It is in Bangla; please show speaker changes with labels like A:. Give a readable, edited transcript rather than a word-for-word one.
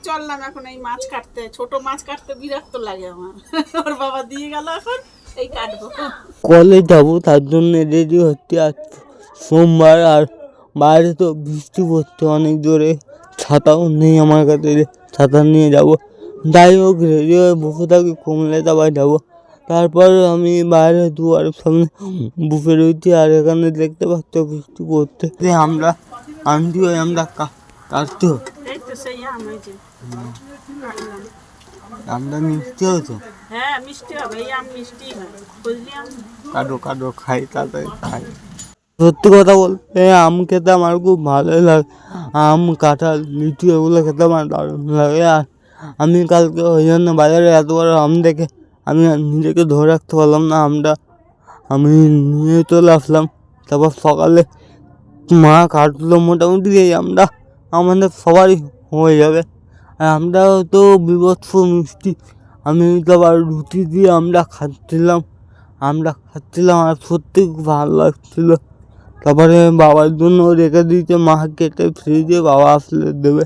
A: চললাম এখন এই মাছ কাটতে, ছোট মাছ কাটতে বিরক্ত লাগে আমার। ওর বাবা দিয়ে গেল, এখন এই কাটবো।
B: কলেজ যাবো তার জন্য রেডি হচ্ছে। আজ সোমবার আর বাইরে তো বৃষ্টি পড়ছে অনেক জোরে, ছাতাও নেই আমার কাছে যে ছাতা নিয়ে যাব। যাই হোক রেডি হয়ে বসে থাকি, কমলে আবার যাবো। তারপর আমি বাইরে দুয়ারের সামনে বুফে রয়েছি, আর এখানে দেখতে পাচ্ছ বৃষ্টি পড়ছে। আমরা আনছি হয়ে আমরা কাটতে
A: এই তো সেই আম, এই যে
B: আমরা মিষ্টি হয়েছে।
A: হ্যাঁ মিষ্টি হবে, এই আম মিষ্টি হয়, বুঝলি? আম
B: কাটো কাটো খাই, তাড়াতাড়ি খাই। সত্যি কথা বলতে আম খেতে আমার খুব ভালোই লাগে। আম, কাঁঠাল, লিচু এগুলো খেতে আমার দারুণ লাগে। আর আমি কালকে ওই জন্য বাজারে এত বড় আম দেখে আমি আর নিজেকে ধরে রাখতে পারলাম না, আমটা আমি নিয়ে চলে আসলাম। তারপর সকালে মা কাটলো, মোটামুটি এই আমটা আমাদের সবারই হয়ে যাবে। আর আমরাও তো বিভৎস মিষ্টি। আমি তো আবার রুটি দিয়ে আমরা খাচ্ছিলাম আর সত্যি খুব ভালো লাগছিলো। তারপরে বাবার জন্য রেখে দিয়েছে মা, কেটে ফ্রিজে, বাবা আসলে দেবে।